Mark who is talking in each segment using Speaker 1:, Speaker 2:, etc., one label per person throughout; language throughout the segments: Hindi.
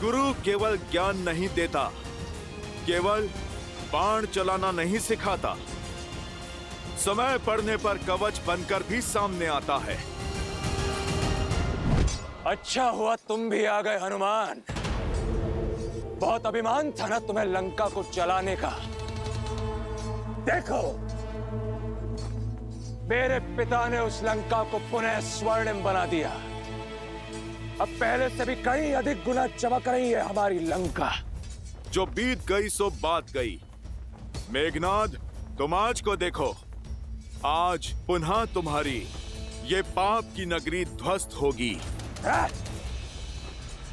Speaker 1: गुरु केवल ज्ञान नहीं देता, केवल बाण चलाना नहीं सिखाता, समय पड़ने पर कवच बनकर भी सामने आता है।
Speaker 2: अच्छा हुआ तुम भी आ गए हनुमान। बहुत अभिमान था ना तुम्हें लंका को जलाने का। देखो, मेरे पिता ने उस लंका को पुनः स्वर्णिम बना दिया। अब पहले से भी कई अधिक गुना चमक रही है हमारी लंका।
Speaker 1: जो बीत गई सो बात गई। मेघनाद, तुम आज को देखो। आज पुनः तुम्हारी ये पाप की नगरी ध्वस्त होगी।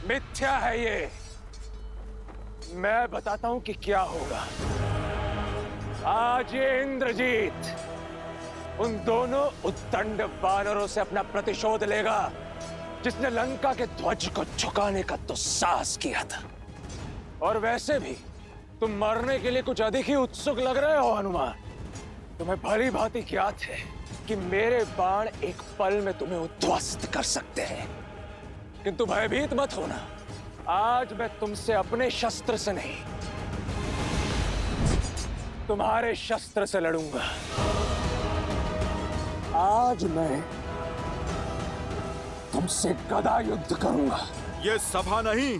Speaker 2: मिथ्या है ये। मैं बताता हूं कि क्या होगा। आज ये इंद्रजीत उन दोनों उत्तंड वानरों से अपना प्रतिशोध लेगा जिसने लंका के ध्वज को झुकाने का दुस्साहस किया था। और वैसे भी तुम मरने के लिए कुछ अधिक ही उत्सुक लग रहे हो हनुमान। तुम्हें भली भांति ज्ञात है कि मेरे बाण एक पल में तुम्हें उद्ध्वस्त कर सकते हैं, किंतु भयभीत मत होना। आज मैं तुमसे अपने शस्त्र से नहीं, तुम्हारे शस्त्र से लड़ूंगा। आज मैं तुमसे गदा युद्ध करूंगा।
Speaker 1: ये सभा नहीं,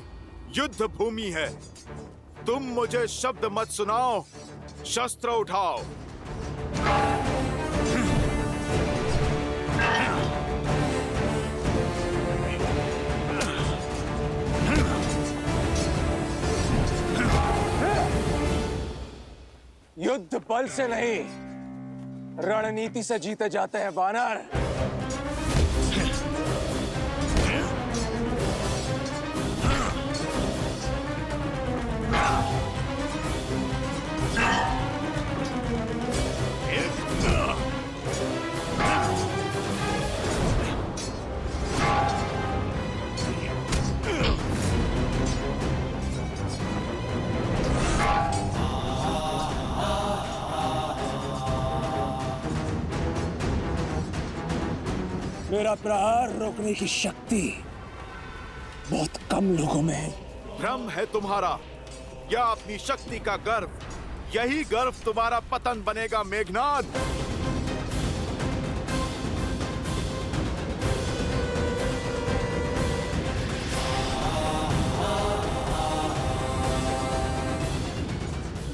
Speaker 1: युद्ध भूमि है। तुम मुझे शब्द मत सुनाओ, शस्त्र उठाओ।
Speaker 2: युद्ध बल से नहीं, रणनीति से जीते जाते हैं वानर। मेरा प्रहार रोकने की शक्ति बहुत कम लोगों में है।
Speaker 1: भ्रम है तुम्हारा, या अपनी शक्ति का गर्व। यही गर्व तुम्हारा पतन बनेगा मेघनाद।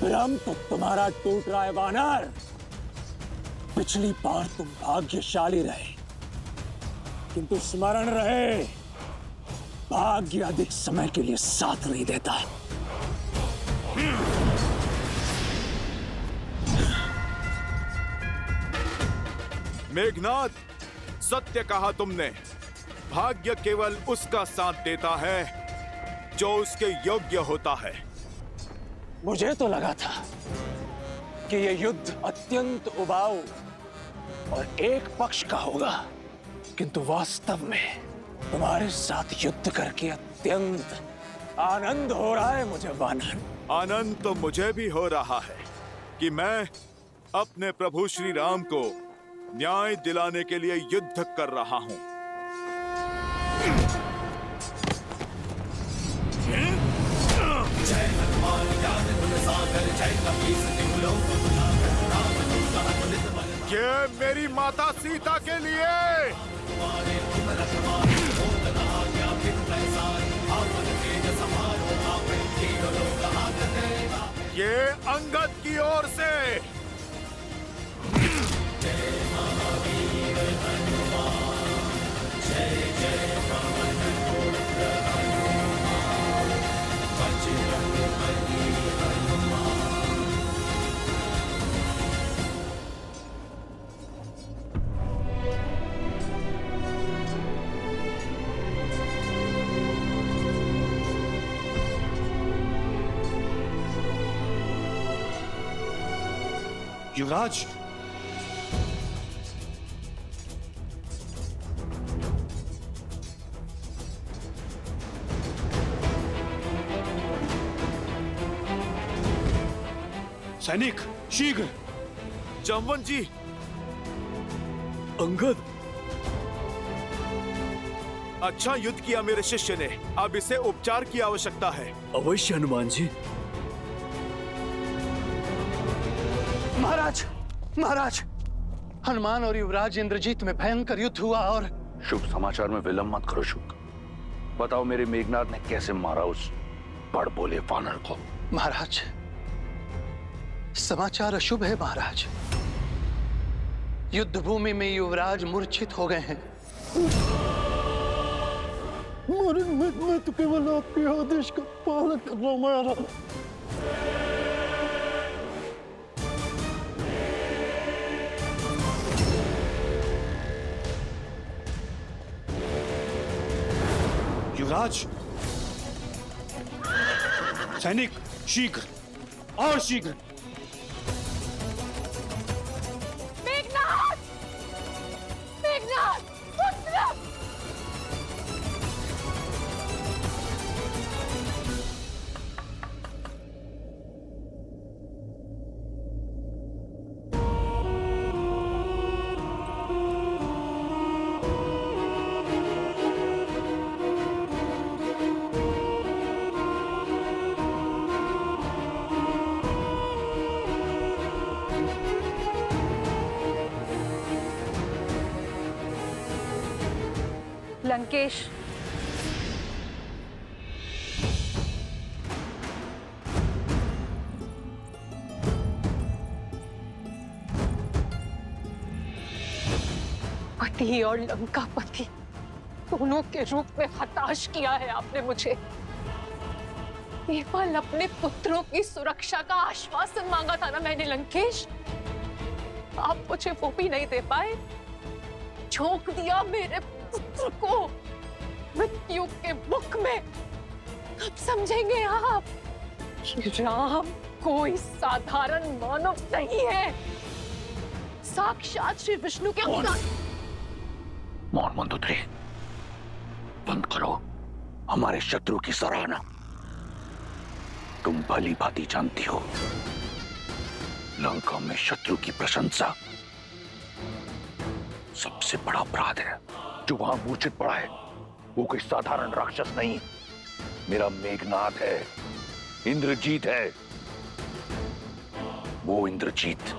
Speaker 2: भ्रम तो तुम्हारा टूट रहा है वानर। पिछली बार तुम भाग्यशाली रहे, किंतु स्मरण रहे, भाग्य अधिक समय के लिए साथ नहीं देता।
Speaker 1: मेघनाद, सत्य कहा तुमने। भाग्य केवल उसका साथ देता है जो उसके योग्य होता है।
Speaker 2: मुझे तो लगा था कि यह युद्ध अत्यंत उबाऊ और एक पक्ष का होगा, किंतु वास्तव में तुम्हारे साथ युद्ध करके अत्यंत आनंद हो रहा है मुझे वानर।
Speaker 1: आनंद तो मुझे भी हो रहा है कि मैं अपने प्रभु श्री राम को न्याय दिलाने के लिए युद्ध कर रहा हूं। ये मेरी माता सीता के लिए। ये अंगद की ओर से।
Speaker 3: युवराज, सैनिक शीघ्र।
Speaker 1: जामवन जी।
Speaker 3: अंगद,
Speaker 1: अच्छा युद्ध किया मेरे शिष्य ने। अब इसे उपचार की आवश्यकता है।
Speaker 4: अवश्य हनुमान जी।
Speaker 5: महाराज, महाराज, हनुमान और युवराज इंद्रजीत में भयंकर युद्ध हुआ और
Speaker 6: शुभ समाचार में विलंब मत करो शुभ। बताओ मेरे मेघनाथ ने कैसे मारा उस बड़ बोले वानर को।
Speaker 5: महाराज, समाचार अशुभ है महाराज। युद्ध भूमि में युवराज मूर्छित हो गए हैं। मैं तो केवल आपके आदेश का पालन कर रहा हूं महाराज।
Speaker 3: युवराज, सैनिक शीघ्र और शीघ्र।
Speaker 7: मेघनाथ! मेघनाथ! पुत्र! लंकेश, पति और लंकापति दोनों के रूप में हताश किया है आपने मुझे। केवल अपने पुत्रों की सुरक्षा का आश्वासन मांगा था ना मैंने लंकेश। आप मुझे वो भी नहीं दे पाए। झोंक दिया मेरे पुत्र को मृत्यु के मुख में। कब समझेंगे आप कि राम कोई साधारण मानव नहीं है, साक्षात श्री विष्णु के अवतार।
Speaker 6: मौन मंदोदरी, बंद करो हमारे शत्रु की सराहना। तुम भली भांति जानती हो लंका में शत्रु की प्रशंसा सबसे बड़ा अपराध है। जो वहां मूर्छित पड़ा है वो कोई साधारण राक्षस नहीं, मेरा मेघनाथ है, इंद्रजीत है। वो इंद्रजीत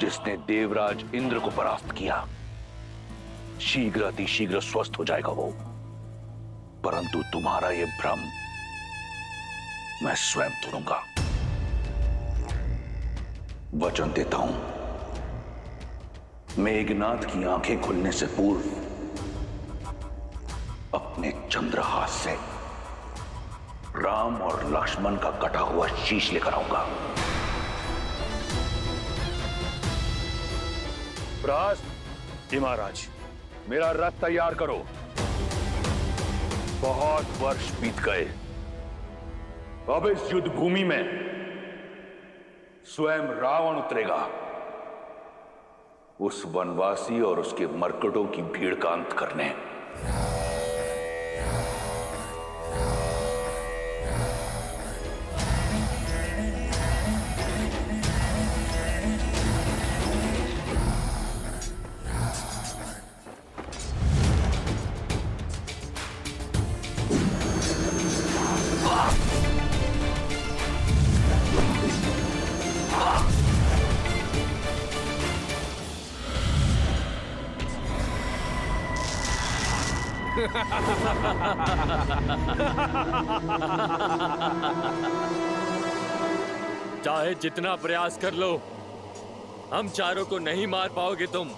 Speaker 6: जिसने देवराज इंद्र को परास्त किया। शीघ्र अतिशीघ्र स्वस्थ हो जाएगा वो। परंतु तुम्हारा ये भ्रम मैं स्वयं तोड़ूंगा। वचन देता हूं, मेघनाथ की आंखें खुलने से पूर्व अपने चंद्रहास से राम और लक्ष्मण का कटा हुआ शीश लेकर आऊंगा। प्रास, महाराज, मेरा रथ तैयार करो। बहुत वर्ष बीत गए। अब इस युद्ध भूमि में स्वयं रावण उतरेगा। उस वनवासी और उसके मरकटों की भीड़ का अंत करने।
Speaker 4: चाहे जितना प्रयास कर लो, हम चारों को नहीं मार पाओगे तुम।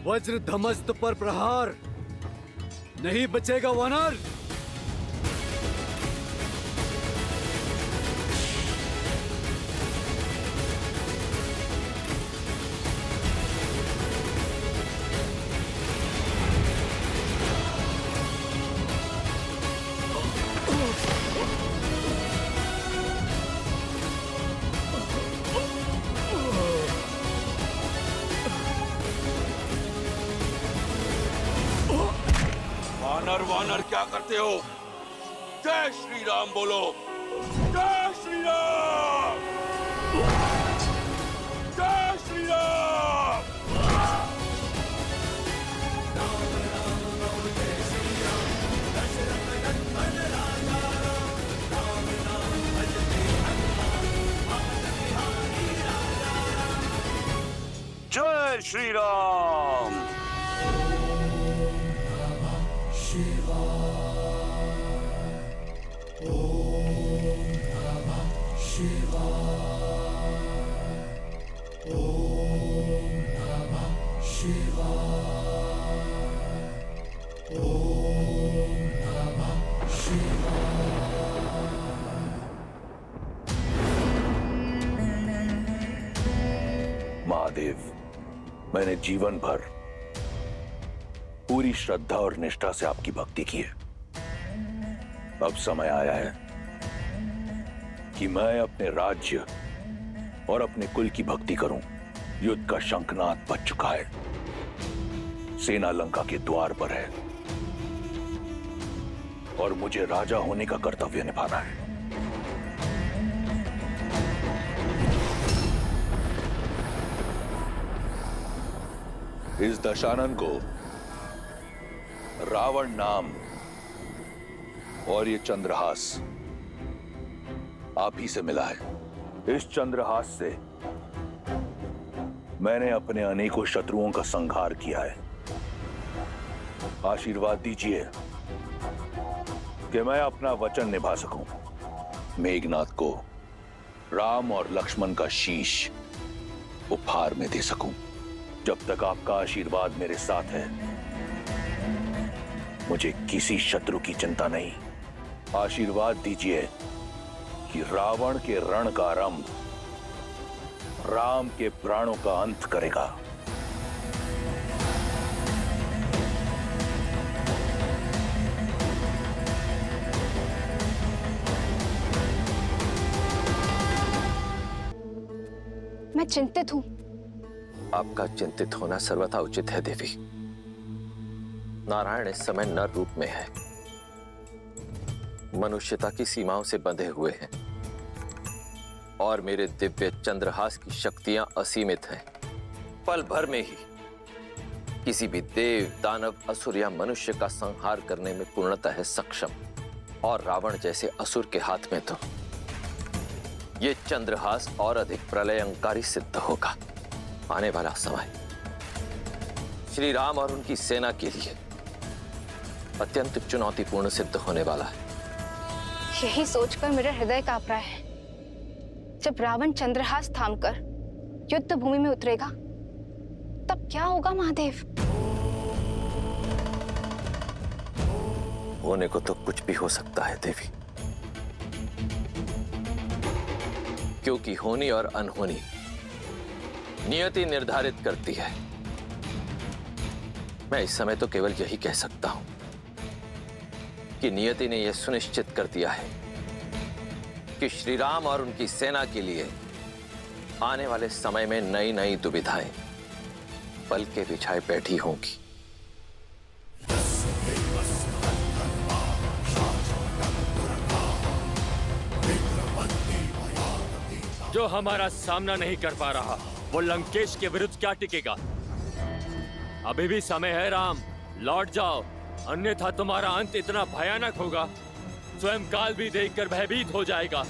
Speaker 4: वज्र धमस्त पर प्रहार, नहीं बचेगा वानर।
Speaker 6: वानर वानर क्या करते हो? जय श्री राम बोलो। जय श्री राम। जय श्री राम। जय श्री राम। महादेव, मैंने जीवन भर पूरी श्रद्धा और निष्ठा से आपकी भक्ति की है। अब समय आया है कि मैं अपने राज्य और अपने कुल की भक्ति करूं। युद्ध का शंखनाद बज चुका है। सेना लंका के द्वार पर है और मुझे राजा होने का कर्तव्य निभाना है। इस दशानन को रावण नाम और ये चंद्रहास आप ही से मिला है। इस चंद्रहास से मैंने अपने अनेकों शत्रुओं का संहार किया है। आशीर्वाद दीजिए कि मैं अपना वचन निभा सकूं। मेघनाथ को राम और लक्ष्मण का शीश उपहार में दे सकूं। जब तक आपका आशीर्वाद मेरे साथ है, मुझे किसी शत्रु की चिंता नहीं। आशीर्वाद दीजिए कि रावण के रण का आरंभ राम के प्राणों का अंत करेगा।
Speaker 8: मैं चिंतित हूं।
Speaker 4: आपका चिंतित होना सर्वथा उचित है देवी। नारायण इस समय नर रूप में है, मनुष्यता की सीमाओं से बंधे हुए हैं और मेरे दिव्य चंद्रहास की शक्तियां असीमित हैं। पल भर में ही किसी भी देव, दानव, असुर या मनुष्य का संहार करने में पूर्णतः है सक्षम। और रावण जैसे असुर के हाथ में तो ये चंद्रहास और अधिक प्रलयंकारी सिद्ध होगा। आने वाला समय श्री राम और उनकी सेना के लिए अत्यंत चुनौतीपूर्ण सिद्ध होने वाला है।
Speaker 8: यही सोचकर मेरा हृदय कांप रहा है। जब रावण चंद्रहास थामकर युद्ध भूमि में उतरेगा, तब क्या होगा महादेव?
Speaker 4: होने को तो कुछ भी हो सकता है देवी, क्योंकि होनी और अनहोनी नियति निर्धारित करती है। मैं इस समय तो केवल यही कह सकता हूं कि नियति ने यह सुनिश्चित कर दिया है कि श्री राम और उनकी सेना के लिए आने वाले समय में नई नई दुविधाएं पल के बिछाए बैठी होंगी। जो हमारा सामना नहीं कर पा रहा, वो लंकेश के विरुद्ध क्या टिकेगा? अभी भी समय है राम, लौट जाओ, अन्यथा तुम्हारा अंत इतना भयानक होगा, स्वयं काल भी देखकर भयभीत हो जाएगा।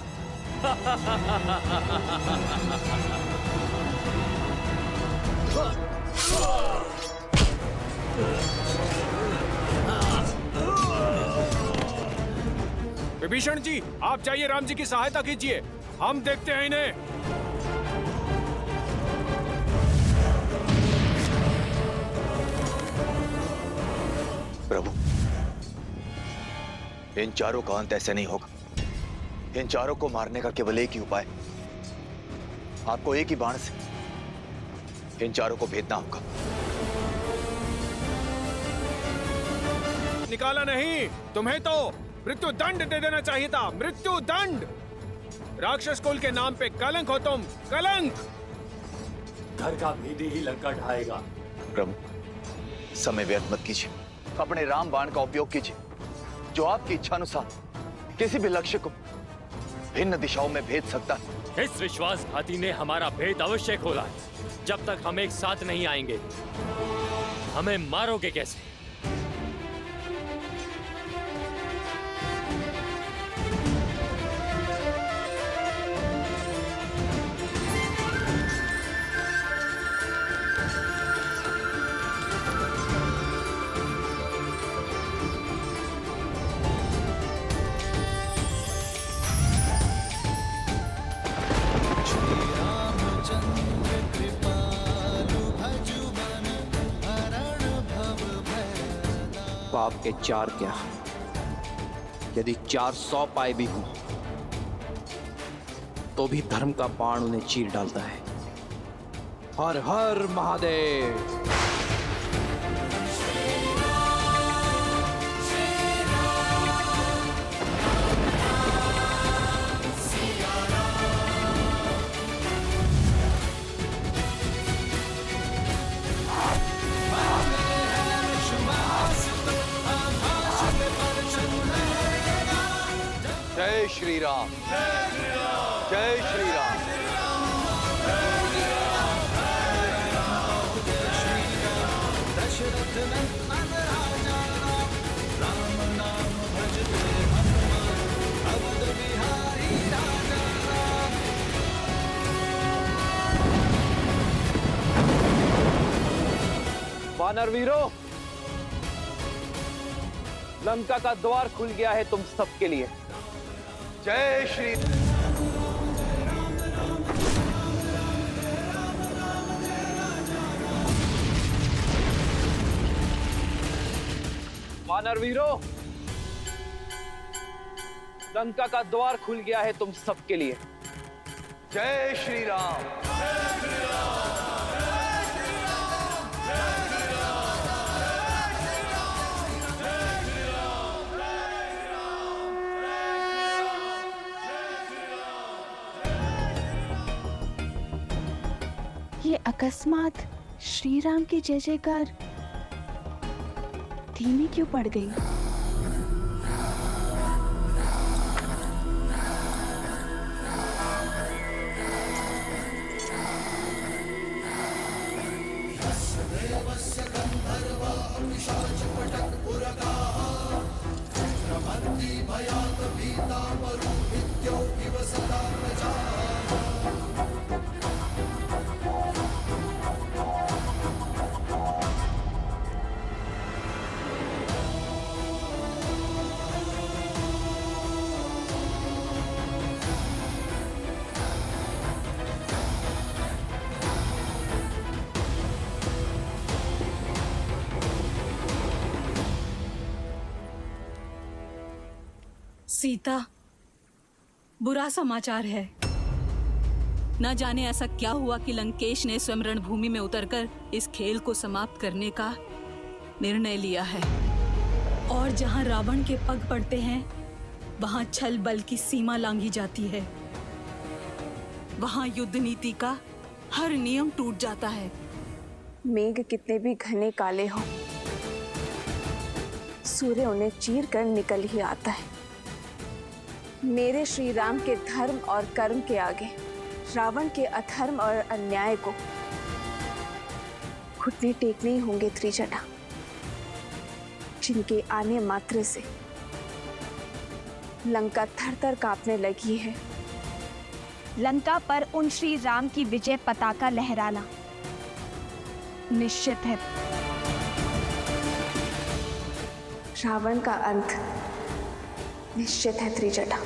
Speaker 3: विभीषण जी, आप जाइए, राम जी की सहायता कीजिए, हम देखते हैं इन्हें।
Speaker 9: प्रभु, इन चारों का अंत ऐसे नहीं होगा। इन चारों को मारने का केवल एक ही उपाय, आपको एक ही बाण से इन चारों को भेदना होगा।
Speaker 3: निकाला नहीं, तुम्हें तो मृत्यु दंड दे देना चाहिए था। मृत्यु दंड! राक्षस कुल के नाम पे कलंक हो तुम, कलंक!
Speaker 4: घर का भेदी ही लंका ढाएगा।
Speaker 9: प्रभु, समय व्यर्थ मत कीजिए, अपने राम बाण का उपयोग कीजिए, जो आपकी इच्छानुसार किसी भी लक्ष्य को भिन्न दिशाओं में भेज सकता है।
Speaker 10: इस विश्वासघाती ने हमारा भेद अवश्य खोला है। जब तक हम एक साथ नहीं आएंगे, हमें मारोगे कैसे?
Speaker 11: पाप के 4 क्या, यदि 400 पाए भी हों तो भी धर्म का बाण उन्हें चीर डालता है। हर हर महादेव।
Speaker 9: जय श्री राम, जय श्री राम।
Speaker 11: वानर वीरों, लंका का द्वार खुल गया है तुम सबके लिए।
Speaker 9: जय श्री
Speaker 11: वानर वीरों, लंका का द्वार खुल गया है तुम सबके लिए।
Speaker 9: जय श्री राम।
Speaker 12: ये अकस्मात श्री राम की जय जयकार धीमी क्यों पड़ गई?
Speaker 13: सीता, बुरा समाचार है। न जाने ऐसा क्या हुआ कि लंकेश ने स्वयं रणभूमि में उतरकर इस खेल को समाप्त करने का निर्णय लिया है। और जहां रावण के पग पड़ते हैं, वहां छल बल की सीमा लांघी जाती है। वहां युद्ध नीति का हर नियम टूट जाता है।
Speaker 12: मेघ कितने भी घने काले हों, सूर्य उन्हें चीर कर निकल ही आता है। मेरे श्री राम के धर्म और कर्म के आगे रावण के अधर्म और अन्याय को घुटने टेकने ही होंगे त्रिजटा, जिनके आने मात्र से लंका थर-थर कांपने लगी है।
Speaker 8: लंका पर उन श्री राम की विजय पताका लहराना निश्चित है।
Speaker 12: रावण का अंत निश्चित है त्रिजटा।